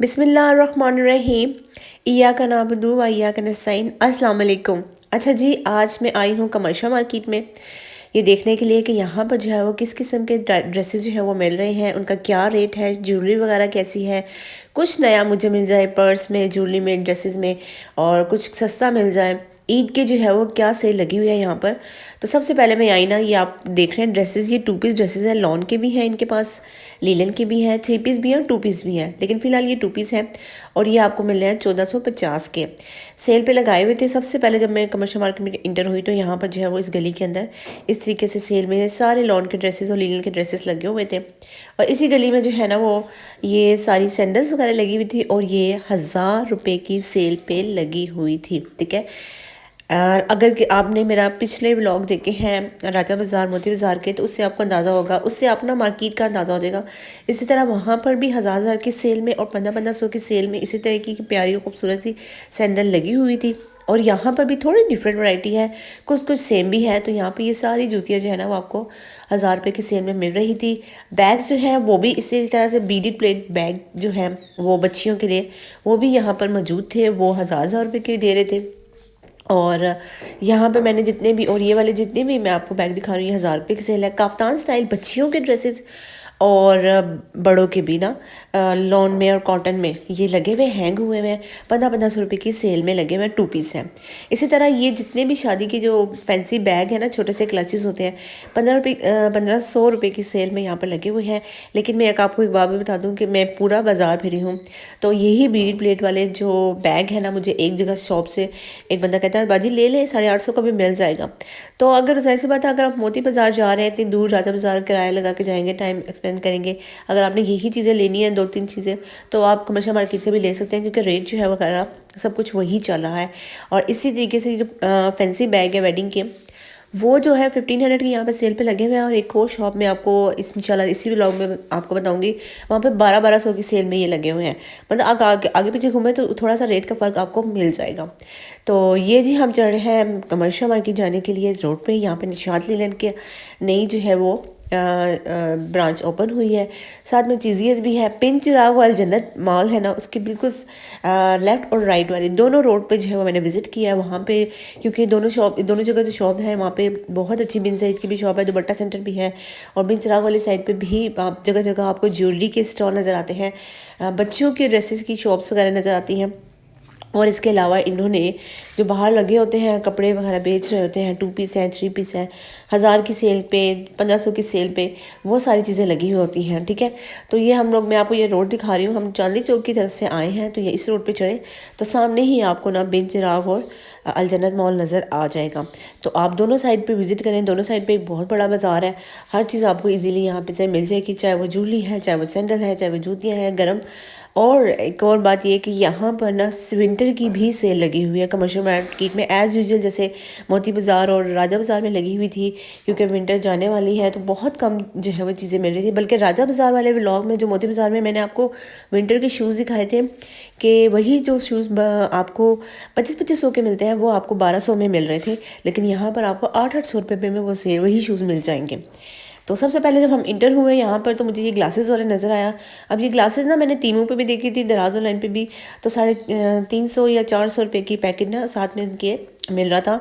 बिस्मिल्लाहिर्रहमानिर्रहीम। इय्याका नअबुदु व इय्याका नस्तईन। अस्सलाम वालेकुम। अच्छा जी, आज मैं आई हूँ कमर्शियल मार्केट में ये देखने के लिए कि यहाँ पर जो है वो किस किस्म के ड्रेसेस जो है वो मिल रहे हैं, उनका क्या रेट है, ज्वेलरी वगैरह कैसी है, कुछ नया मुझे मिल जाए पर्स में, ज्वेलरी में, ड्रेसेस में, और कुछ सस्ता मिल जाए। ईद के जो है वो क्या सेल लगी हुई है यहाँ पर। तो सबसे पहले मैं आई ना, ये आप देख रहे हैं ड्रेसेस, ये 2 पीस ड्रेसेस हैं। लॉन के भी हैं इनके पास, लीलन के भी हैं, 3 पीस भी हैं, 2 पीस भी हैं, लेकिन फ़िलहाल ये 2 पीस हैं और ये आपको मिल रहे हैं 1450 के। सेल पे लगाए हुए थे। सबसे पहले जब मैं कमर्शियल मार्केट में इंटर हुई तो यहाँ पर जो है वो इस गली के अंदर इस तरीके से सेल में सारे लॉन के ड्रेसेस और लीलन के ड्रेसेस लगे हुए थे। और इसी गली में जो है ना वो ये सारी सैंडल्स वगैरह लगी हुई थी और ये 1000 रुपये की सेल पे लगी हुई थी। ठीक है। अगर कि आपने मेरा पिछले व्लॉग देखे हैं राजा बाज़ार, मोती बाज़ार के, तो उससे आपको अंदाज़ा होगा, उससे अपना मार्केट का अंदाज़ा हो जाएगा। इसी तरह वहाँ पर भी 1000 की सेल में और 1500 की सेल में इसी तरह की प्यारी और खूबसूरत सी सैंडल लगी हुई थी। और यहाँ पर भी थोड़ी डिफरेंट वैरायटी है, कुछ कुछ सेम भी है। तो यहाँ पे ये सारी जूतियाँ जो है ना वो आपको 1000 रुपये की सेल में मिल रही थी। बैग्स जो हैं वो भी इसी तरह से बीडेड प्लेट बैग जो है वो बच्चियों के लिए, वो भी यहाँ पर मौजूद थे। वो 1000 रुपये के दे रहे थे। और यहाँ पे मैंने जितने भी, और ये वाले जितने भी मैं आपको बैग दिखा रही हूँ, 1000 रुपये की सेल है। काफ्तान स्टाइल बच्चियों के ड्रेसेस और बड़ों के भी ना, लॉन में और कॉटन में ये लगे हुए हैंग हुए हैं। 1500 रुपये की सेल में लगे हुए 2 पीस हैं। इसी तरह ये जितने भी शादी के जो फैंसी बैग है ना, छोटे से क्लचेस होते हैं, 1500 रुपये की सेल में यहाँ पर लगे हुए हैं। लेकिन मैं आपको एक बात भी बता दूँ कि मैं पूरा बाज़ार फिरी हूँ, तो यही बीड प्लेट वाले जो बैग है ना, मुझे एक जगह शॉप से एक बंदा कहता है बाजी ले ले, 850 का भी मिल जाएगा। तो अगर जाहिर सी बात है, अगर आप मोती बाज़ार जा रहे हैं, इतनी दूर राजा बाज़ार किराया लगा के जाएंगे, टाइम एक्सपेंड करेंगे, अगर आपने यही चीज़ें लेनी है 2-3 चीज़ें, तो आप कमर्शियल मार्केट से भी ले सकते हैं, क्योंकि रेट जो है वगैरह सब कुछ वही चल रहा है। और इसी तरीके से जो फैंसी बैग है वेडिंग के, वो जो है 1500 की यहाँ पे सेल पे लगे हुए हैं। और एक और शॉप में आपको इंशाल्लाह इसी व्लॉग में आपको बताऊंगी, वहाँ पे 1200 की सेल में ये लगे हुए हैं। मतलब आगे आगे पीछे घूमे तो थोड़ा सा रेट का फ़र्क आपको मिल जाएगा। तो ये जी हम चल रहे हैं कमर्शियल मार्केट जाने के लिए रोड पे। यहाँ पे निशात लीलन के नई जो है वो ब्रांच ओपन हुई है। साथ में चीज़ियस भी है। पिन चिराग वाल जन्नत मॉल है ना, उसके बिल्कुल लेफ़्ट और राइट वाले दोनों रोड पे जो है वो मैंने विज़िट किया है वहाँ पे, क्योंकि दोनों जगह जो शॉप है वहाँ पे बहुत अच्छी बिन सईद की भी शॉप है, दुपट्टा सेंटर भी है। और बिन चिराग वाली साइड पे भी आप जगह जगह आपको ज्वेलरी के स्टॉल नज़र आते हैं, बच्चों के ड्रेसेस की शॉप्स वगैरह नज़र आती हैं। और इसके अलावा इन्होंने जो बाहर लगे होते हैं कपड़े वगैरह बेच रहे होते हैं, 2 पीस हैं, 3 पीस हैं, 1000 की सेल पे, 1500 की सेल पे, वो सारी चीज़ें लगी हुई होती हैं। ठीक है। तो ये हम लोग, मैं आपको ये रोड दिखा रही हूँ, हम चांदनी चौक की तरफ से आए हैं, तो ये इस रोड पे चढ़े तो सामने ही आपको ना बिन चिराग और अलजन्नत मॉल नज़र आ जाएगा। तो आप दोनों साइड पे विज़िट करें। दोनों साइड पे एक बहुत बड़ा बाज़ार है, हर चीज़ आपको इजीली यहाँ पे से मिल जाएगी, चाहे वो ज्वेलरी है, चाहे वो सैंडल है, चाहे वो जूतियाँ हैं गर्म। और एक और बात ये कि यहाँ पर ना विंटर की भी सेल लगी हुई है कमर्शियल मार्केट में, एज़ यूजुअल जैसे मोती बाज़ार और राजा बाज़ार में लगी हुई थी, क्योंकि विंटर जाने वाली है तो बहुत कम जो है वो चीज़ें मिल रही थी। बल्कि राजा बाज़ार वाले व्लॉग में, जो मोती बाज़ार में मैंने आपको विंटर के शूज़ दिखाए थे, कि वही जो शूज़ आपको 2500 के मिलते हैं वो आपको 1200 में मिल रहे थे, लेकिन यहाँ पर आपको 800 रुपये में वो सेल वही शूज़ मिल जाएंगे। तो सबसे पहले जब हम इंटर हुए यहाँ पर तो मुझे ये ग्लासेस वाले नज़र आया। अब ये ग्लासेस ना मैंने तीनों पे भी देखी थी, दराज लाइन पे भी, तो 350 या 400 रुपये की पैकेट ना साथ में इनके मिल रहा था।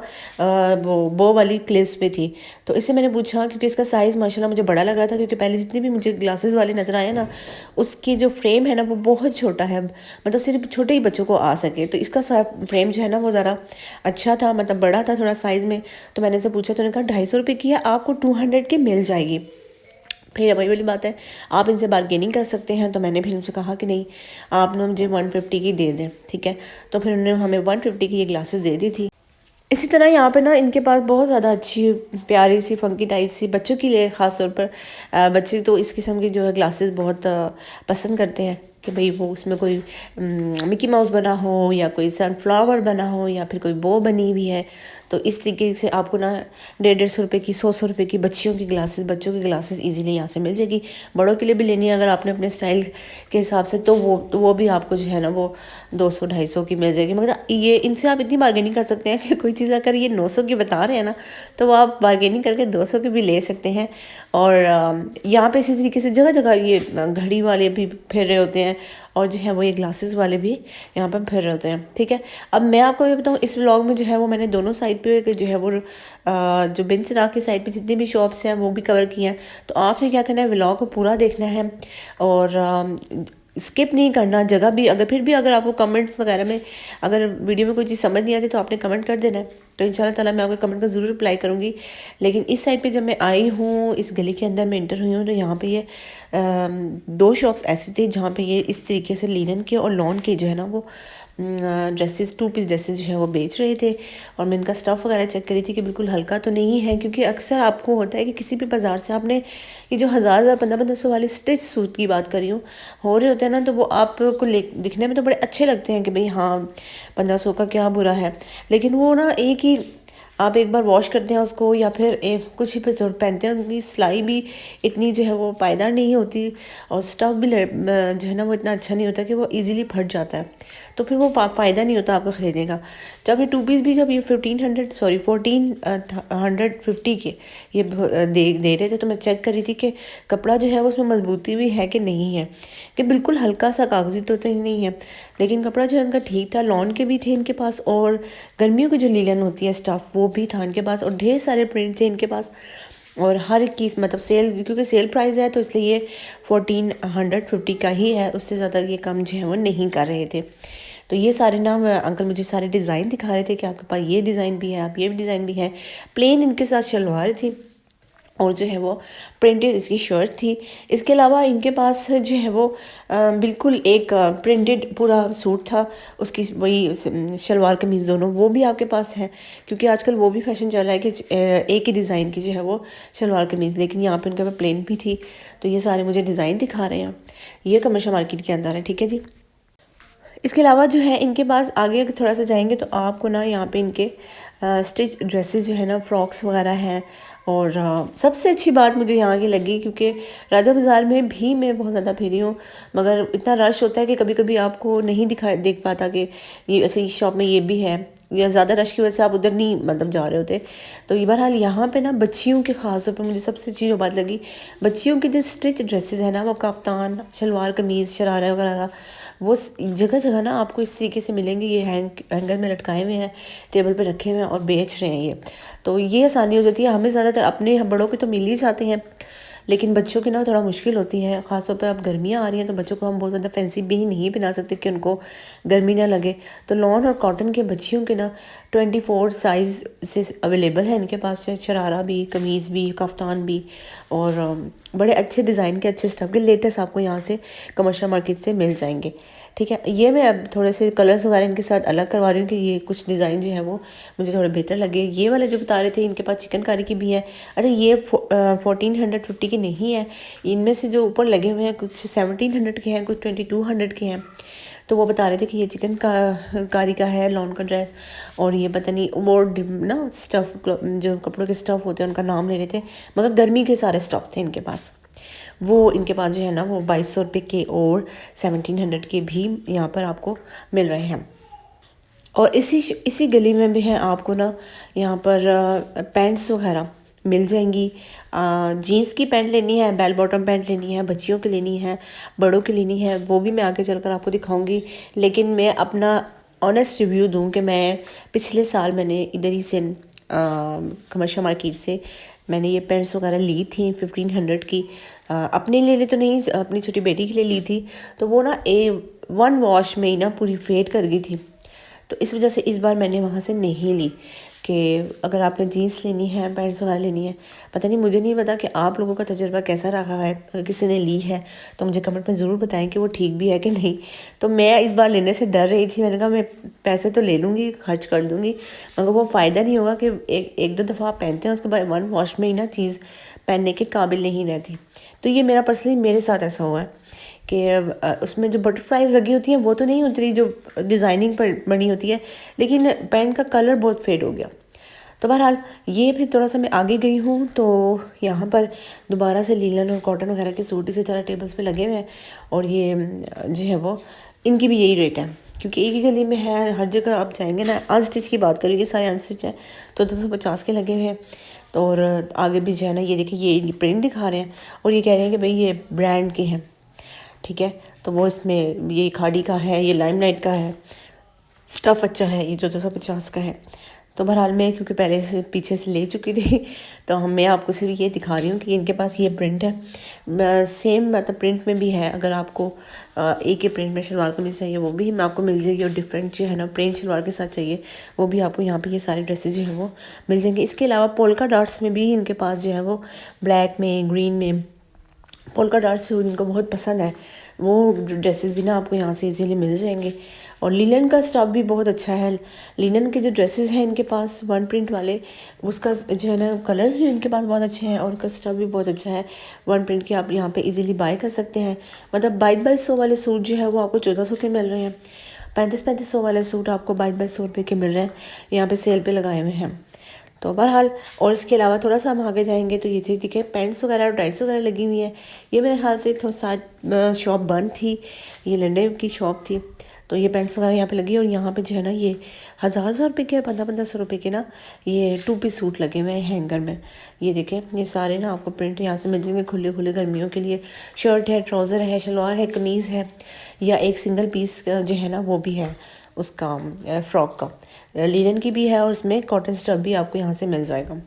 वो बो वाली क्लिप्स पे थी। तो इससे मैंने पूछा, क्योंकि इसका साइज़ माशाल्लाह मुझे बड़ा लग रहा था, क्योंकि पहले जितने भी मुझे ग्लासेस वाले नज़र आए ना, उसकी जो फ्रेम है ना वो बहुत छोटा है, मतलब सिर्फ छोटे ही बच्चों को आ सके। तो इसका फ्रेम जो है ना वो ज़रा अच्छा था, मतलब बड़ा था थोड़ा साइज़ में। तो मैंने इसे पूछा तो उन्होंने कहा 250 रुपये की है, आपको 200 की मिल जाएगी। फिर वही वाली बात है, आप इनसे बारगेनिंग कर सकते हैं। तो मैंने फिर उनसे कहा कि नहीं, आप ना मुझे 150 की दे दें। ठीक है। तो फिर उन्होंने हमें 150 की ये ग्लासेस दे दी थी। इसी तरह यहाँ पे ना इनके पास बहुत ज़्यादा अच्छी प्यारी सी फंकी टाइप सी बच्चों के लिए ख़ास तौर पर, बच्चे तो इस किस्म की जो है ग्लासेस बहुत पसंद करते हैं, कि भाई वो उसमें कोई मिकी माउस बना हो, या कोई सनफ्लावर बना हो, या फिर कोई बो बनी हुई है। तो इस तरीके से आपको ना 150 रुपये की, 100 रुपये की बच्चियों की ग्लासेस, बच्चों की ग्लासेस इजीली यहाँ से मिल जाएगी। बड़ों के लिए भी लेनी है अगर आपने अपने स्टाइल के हिसाब से, तो वो भी आपको जो है ना वो 200-250 की मिल जाएगी। मगर ये इनसे आप इतनी बार्गेनिंग कर सकते हैं कि कोई चीज़ अगर ये 900 की बता रहे हैं ना, तो वो आप बार्गेनिंग करके 200 की भी ले सकते हैं। और यहाँ पे इसी तरीके से जगह जगह ये घड़ी वाले भी फिर रहे होते हैं, और जो है वो ये ग्लासेस वाले भी यहाँ पर फिर रहे होते हैं। ठीक है, अब मैं आपको ये बताऊँ, इस व्लॉग में जो है वो मैंने दोनों साइड पे जो है वो जो बिन चिराग की साइड पे जितनी भी शॉप्स हैं वो भी कवर किए हैं। तो आपने क्या करना है, व्लॉग को पूरा देखना है और स्किप नहीं करना। जगह भी अगर फिर भी अगर आपको कमेंट्स वगैरह में अगर वीडियो में कोई चीज़ समझ नहीं आती तो आपने कमेंट कर देना है, तो इंशाल्लाह ताला मैं आपके कमेंट का ज़रूर रिप्लाई करूँगी। लेकिन इस साइड पे जब मैं आई हूँ, इस गली के अंदर मैं इंटर हुई हूँ, तो यहाँ पे ये 2 शॉप्स ऐसी थी जहाँ पे ये इस तरीके से लिनन के और लॉन के जो है ना वो ड्रेसेस 2 पीस ड्रेसेस जो है वो बेच रहे थे। और मैं इनका स्टफ़ वगैरह चेक करी थी कि बिल्कुल हल्का तो नहीं है, क्योंकि अक्सर आपको होता है कि किसी भी बाज़ार से आपने ये जो 1000 1500 वाले स्टिच सूट की बात करी हूँ हो रहे होते हैं ना, तो वो आपको दिखने में तो बड़े अच्छे लगते हैं कि भाई हाँ 1500 का क्या बुरा है, लेकिन वो ना एक ही आप एक बार वॉश करते हैं उसको या फिर कुछ ही पे पहनते हैं, उनकी सिलाई भी इतनी जो है वो पायदार नहीं होती और स्टफ़ भी जो है ना वो इतना अच्छा नहीं होता कि वो इजीली फट जाता है, तो फिर वो फ़ायदा नहीं होता आपका ख़रीदने का। जब ये 2 पीस भी जब ये 1450 के ये दे रहे थे, तो मैं चेक कर रही थी कि कपड़ा जो है वो उसमें मजबूती भी है कि नहीं है, कि बिल्कुल हल्का सा कागज़ी तो नहीं है, लेकिन कपड़ा जो है उनका ठीक था। लॉन के भी थे इनके पास और गर्मियों की जो लीलन होती है स्टफ़ वो भी था इनके पास और ढेर सारे प्रिंट थे इनके पास। और हर एक चीज़ मतलब सेल, क्योंकि सेल प्राइस है तो इसलिए ये 1450 का ही है, उससे ज़्यादा ये कम जो है वो नहीं कर रहे थे। तो ये सारे ना अंकल मुझे सारे डिज़ाइन दिखा रहे थे कि आपके पास ये डिज़ाइन भी है, आप ये भी डिज़ाइन भी है। प्लेन इनके साथ शलवार थी और जो है वो प्रिंटेड इसकी शर्ट थी। इसके अलावा इनके पास जो है वो बिल्कुल एक प्रिंटेड पूरा सूट था, उसकी वही शलवार कमीज़ दोनों वो भी आपके पास है, क्योंकि आजकल वो भी फैशन चल रहा है कि एक ही डिज़ाइन की जो है वो शलवार कमीज़, लेकिन यहाँ पे उनके पास प्लेन भी थी। तो ये सारे मुझे डिज़ाइन दिखा रहे हैं, ये कमर्शियल मार्केट के अंदर है। ठीक है जी। इसके अलावा जो है इनके पास आगे थोड़ा सा जाएंगे तो आपको ना यहाँ पे इनके स्टिच ड्रेसेस जो है ना फ्रॉक्स वगैरह हैं। और सबसे अच्छी बात मुझे यहाँ की लगी, क्योंकि राजा बाज़ार में भी मैं बहुत ज़्यादा फिरी हूँ, मगर इतना रश होता है कि कभी कभी आपको नहीं देख पाता कि ये अच्छा इस शॉप में ये भी है, या ज़्यादा रश की वजह से आप उधर नहीं मतलब जा रहे होते। तो ये बहरहाल यहाँ पे ना बच्चियों के ख़ास तौर पर मुझे सबसे अच्छी जो बात लगी, बच्चियों के जो स्टिच ड्रेसेस है ना वो कफ्तान शलवार कमीज़ शरारा वगैरह वो जगह जगह ना आपको इस तरीके से मिलेंगे। ये हैंगर में लटकाए हुए हैं, टेबल पे रखे हुए हैं और बेच रहे हैं ये। तो ये आसानी हो जाती है। हमें ज़्यादातर अपने बड़ों के तो मिल ही जाते हैं, लेकिन बच्चों की ना थोड़ा मुश्किल होती है, ख़ासतौर पर अब गर्मियाँ आ रही हैं तो बच्चों को हम बहुत ज़्यादा फैंसी भी नहीं पहना सकते कि उनको गर्मी ना लगे। तो लॉन और कॉटन के बच्चियों के ना 24 साइज़ से अवेलेबल है इनके पास, शरारा भी कमीज़ भी कफ्तान भी और बड़े अच्छे डिज़ाइन के अच्छे स्टफ़ के लेटेस्ट आपको यहाँ से कमर्शियल मार्केट से मिल जाएंगे। ठीक है, ये मैं अब थोड़े से कलर्स वगैरह इनके साथ अलग करवा रही हूँ कि ये कुछ डिज़ाइन जो है वो मुझे थोड़े बेहतर लगे। ये वाले जो बता रहे थे इनके पास चिकनकारी की भी है। अच्छा, ये 1450 की नहीं है, इनमें से जो ऊपर लगे हुए हैं कुछ 1700 के हैं, कुछ 2200 के हैं। तो वो बता रहे थे कि ये चिकन कारी का है लॉन का ड्रेस, और ये पता नहीं वो ना स्टफ़ जो कपड़ों के स्टफ़ होते हैं उनका नाम ले रहे थे, मगर गर्मी के सारे स्टफ़ थे इनके पास। वो इनके पास जो है ना वो 2200 रुपये के और 1700 के भी यहाँ पर आपको मिल रहे हैं। और इसी गली में भी है आपको ना यहाँ पर पैंट्स वगैरह मिल जाएंगी। जीन्स की पैंट लेनी है, बेल बॉटम पैंट लेनी है, बच्चियों की लेनी है, बड़ों की लेनी है, वो भी मैं आगे चलकर आपको दिखाऊंगी। लेकिन मैं अपना ऑनेस्ट रिव्यू दूं कि मैं पिछले साल मैंने इधर ही से कमर्शियल मार्केट से मैंने ये पेंट्स वगैरह ली थी 1500 की। अपने लिए तो नहीं, अपनी छोटी बेटी के लिए ली थी। तो वो ना 1 वॉश में ही ना पूरी फेड कर गई थी, तो इस वजह से इस बार मैंने वहाँ से नहीं ली। कि अगर आपने जीन्स लेनी है, पैंट्स वगैरह लेनी है, पता नहीं, मुझे नहीं पता कि आप लोगों का तजुर्बा कैसा रहा है। अगर किसी ने ली है तो मुझे कमेंट में ज़रूर बताएं कि वो ठीक भी है कि नहीं। तो मैं इस बार लेने से डर रही थी, मैंने कहा मैं पैसे तो ले लूँगी, खर्च कर दूँगी, मगर वो फ़ायदा नहीं होगा कि एक दो दफ़ा आप पहनते हैं उसके बाद 1 वॉश में ही ना चीज़ पहनने के काबिल नहीं रहती। तो ये मेरा पर्सनली मेरे साथ ऐसा हुआ है कि उसमें जो बटरफ्लाइज लगी होती हैं वो तो नहीं उतरी, जो डिज़ाइनिंग पर बनी होती है, लेकिन पैंट का कलर बहुत फेड हो गया। तो बहरहाल ये फिर थोड़ा सा मैं आगे गई हूँ तो यहाँ पर दोबारा से लीलन और कॉटन वगैरह के सूट इसी तरह टेबल्स पे लगे हुए हैं। और ये जो है वो इनकी भी यही रेट है, क्योंकि एक ही गली में है, हर जगह आप जाएंगे ना। अनस्टिच की बात करेंगे, सारे अनस्टिच हैं, तो 250 के लगे हुए हैं। तो और आगे भी जो है ना, ये देखिए ये प्रिंट दिखा रहे हैं और ये कह रहे हैं कि भाई ये ब्रांड के हैं। ठीक है, तो वो इसमें ये खाड़ी का है, ये लाइमलाइट का है, स्टफ़ अच्छा है, ये 1450 का है। तो बहरहाल मैं क्योंकि पहले से पीछे से ले चुकी थी तो मैं आपको सिर्फ ये दिखा रही हूँ कि इनके पास ये प्रिंट है, सेम मतलब प्रिंट में भी है। अगर आपको एक ही प्रिंट में शलवार कमीज चाहिए वो भी मैं आपको मिल जाएगी, और डिफरेंट जो है ना प्लेन शलवार के साथ चाहिए वो भी आपको यहाँ पे ये सारी ड्रेसेस जो है वो मिल जाएंगी। इसके अलावा पोल्का डॉट्स में भी इनके पास जो है वो ब्लैक में, ग्रीन में, पोल्का डॉट्स इनको बहुत पसंद है, वो ड्रेसेस भी ना आपको यहाँ से इजीली मिल जाएंगे। और लिनन का स्टफ भी बहुत अच्छा है। लिनन के जो ड्रेसेस हैं इनके पास वन प्रिंट वाले, उसका जो है ना कलर्स भी इनके पास बहुत अच्छे हैं और उनका स्टफ भी बहुत अच्छा है। वन प्रिंट के आप यहाँ पे इजीली बाय कर सकते हैं। मतलब 2200 वाले सूट जो है वो आपको 1400 के मिल रहे हैं। 3500 वाले सूट आपको 2200 रुपये के मिल रहे हैं, यहाँ पे सेल पे लगाए हुए हैं। तो बहरहाल, और इसके अलावा थोड़ा सा हम आगे जाएंगे तो ये चीज़ दिखे, पैंट्स वगैरह और टाइट्स वगैरह लगी हुई हैं। ये मेरे ख्याल से थोड़ा सा शॉप बंद थी, ये लंडे की शॉप थी, तो ये पैंट्स वगैरह यहाँ पे लगी। और यहाँ पे जो है ना ये 1000 रुपये के, 1500 रुपये के ना ये 2 पीस सूट लगे हुए हैं हैंगर में। ये देखें, ये सारे ना आपको प्रिंट यहाँ से मिल जाएंगे खुले खुले गर्मियों के लिए। शर्ट है, ट्राउज़र है, शलवार है, कमीज़ है, या एक सिंगल पीस जो है ना वो भी है उसका फ्रॉक का, लिनन की भी है, और उसमें कॉटन स्टफ भी आपको यहाँ से मिल जाएगा।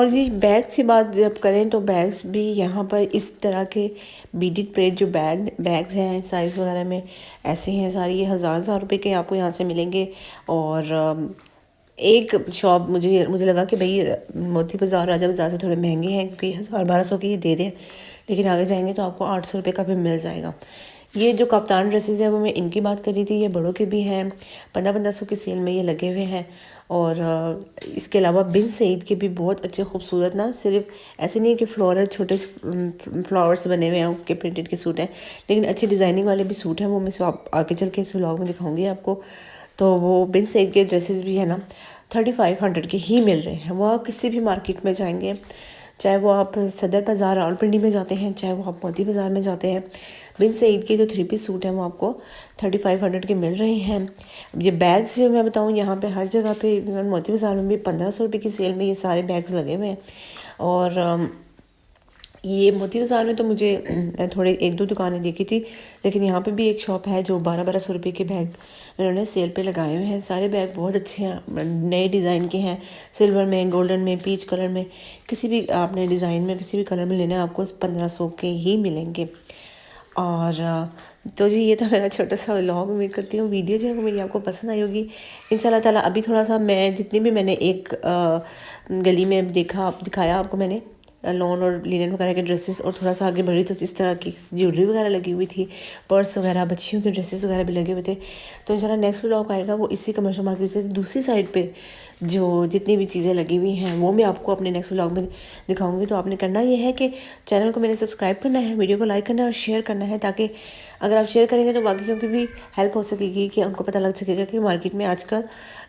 और जी बैग्स की बात जब करें तो बैग्स भी यहाँ पर इस तरह के बीडेड प्लेट जो बैग्स हैं साइज़ वगैरह में ऐसे हैं सारे, ये हज़ार रुपए के आपको यहाँ से मिलेंगे। और एक शॉप मुझे लगा कि भाई मोती बाज़ार राजा बाज़ार से थोड़े महंगे हैं क्योंकि 1000-1200 के ये दे रहे हैं, लेकिन आगे जाएंगे तो आपको 800 रुपये का भी मिल जाएगा। ये जो कफ्तान ड्रेसेस है वो मैं इनकी बात कर रही थी, ये बड़ों के भी हैं, 1500 की सेल में ये लगे हुए हैं। और इसके अलावा बिन सईद के भी बहुत अच्छे खूबसूरत, ना सिर्फ ऐसे नहीं है कि फ्लोरल छोटे फ्लावर्स बने हुए हैं उसके प्रिंटेड के सूट हैं, लेकिन अच्छे डिज़ाइनिंग वाले भी सूट हैं, वो मैं सब आगे चल के इस व्लॉग में दिखाऊंगी आपको। तो वो बिन सईद के ड्रेसेस भी है ना 3500 के ही मिल रहे हैं। वो आप किसी भी मार्केट में जाएंगे, चाहे वो आप सदर बाज़ार रावलपिंडी में जाते हैं, चाहे वो आप मोती बाज़ार में जाते हैं, बिन सईद के जो 3 पीस सूट हैं वो आपको 3500 के मिल रहे हैं। ये बैग्स जो मैं बताऊँ यहाँ पे हर जगह पे, मोती बाज़ार में भी 1500 रुपये की सेल में ये सारे बैग्स लगे हुए हैं। और ये मोती बाज़ार में तो मुझे थोड़े 1-2 दुकानें देखी थी, लेकिन यहाँ पे भी एक शॉप है जो 1200 रुपये के बैग इन्होंने सेल पे लगाए हुए हैं। सारे बैग बहुत अच्छे हैं, नए डिज़ाइन के हैं, सिल्वर में, गोल्डन में, पीच कलर में, किसी भी आपने डिज़ाइन में किसी भी कलर में लेना है आपको 1500 के ही मिलेंगे। और तो जी ये था मेरा छोटा सा व्लॉग। उम्मीद करती हूँ वीडियो जो है वो मेरी आपको पसंद आई होगी इंशाल्लाह ताला। अभी थोड़ा सा मैं जितनी भी मैंने एक गली में दिखाया आपको मैंने लॉन और लिनन वगैरह के ड्रेसेस, और थोड़ा सा आगे बढ़ी तो इस तरह की ज्वेलरी वगैरह लगी हुई थी, पर्स वगैरह, बच्चियों के ड्रेसेस वगैरह भी लगे हुए थे। तो इंशाल्लाह नेक्स्ट व्लॉग आएगा वो इसी कमर्शियल मार्केट से दूसरी साइड पे जो जितनी भी चीज़ें लगी हुई हैं वो मैं आपको अपने नेक्स्ट व्लॉग में दिखाऊंगी। तो आपने करना ये है कि चैनल को मैंने सब्सक्राइब करना है, वीडियो को लाइक करना है और शेयर करना है, ताकि अगर आप शेयर करेंगे तो बाकियों की भी हेल्प हो सकेगी कि उनको पता लग सकेगा कि मार्केट में आजकल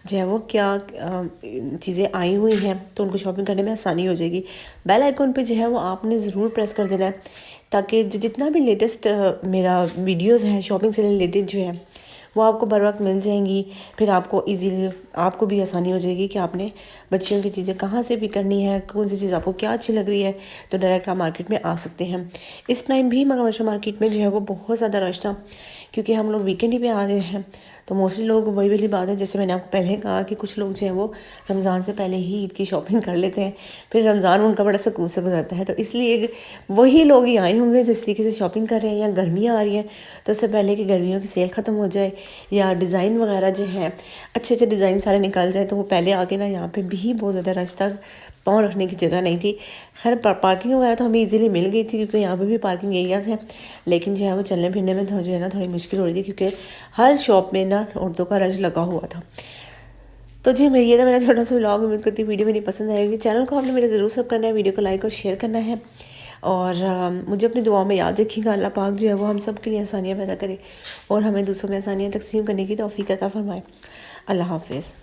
जो है वो क्या चीज़ें आई हुई हैं, तो उनको शॉपिंग करने में आसानी हो जाएगी। बेल आइकॉन पे जो है वो आपने ज़रूर प्रेस कर देना है, ताकि जितना भी लेटेस्ट मेरा वीडियोस हैं शॉपिंग से रिलेटेड जो है वो आपको बर वक्त मिल जाएंगी। फिर आपको इजीली आपको भी आसानी हो जाएगी कि आपने बच्चियों की चीज़ें कहाँ से भी करनी है, कौन सी चीज़ आपको क्या अच्छी लग रही है, तो डायरेक्ट आप मार्केट में आ सकते हैं। इस टाइम भी कमर्शियल मार्केट में जो है वो बहुत ज़्यादा रश था, क्योंकि हम लोग वीकेंड ही पे आ गए हैं। तो मोस्टली लोग वही वाली बात है, जैसे मैंने आपको पहले कहा कि कुछ लोग जो हैं वो रमज़ान से पहले ही ईद की शॉपिंग कर लेते हैं, फिर रमज़ान उनका बड़ा सुकून से गुजरता है। तो इसलिए वही लोग ही आए होंगे जो इस तरीके से शॉपिंग कर रहे हैं, या गर्मियाँ आ रही हैं तो उससे पहले कि गर्मियों की सेल ख़त्म हो जाए या डिज़ाइन वगैरह जो है अच्छे डिज़ाइन सारे निकल जाए, तो वो पहले आके ना यहाँ पे भी बहुत ज़्यादा रश था, पाँव रखने की जगह नहीं थी। खैर पार्किंग वगैरह तो हमें इजीली मिल गई थी, क्योंकि यहाँ पे भी पार्किंग एरियाज़ हैं, लेकिन जो है वो चलने फिरने में तो जो है ना थोड़ी मुश्किल हो रही थी, क्योंकि हर शॉप में ना औरतों का रश लगा हुआ था। तो जी मैं ये था मेरा छोटा सा व्लॉग। उम्मीद करती हूँ वीडियो मेरी पसंद आएगी। चैनल को आपने मेरे ज़रूर सब करना है, वीडियो को लाइक और शेयर करना है, और मुझे अपनी दुआ में याद रखिएगा। अल्लाह पाक जो है वो हम सब के लिए आसानियाँ पैदा करे और हमें दूसरों में आसानियाँ तकसीम करने की तौफीक अता फरमाए। अल्लाह हाफिज़।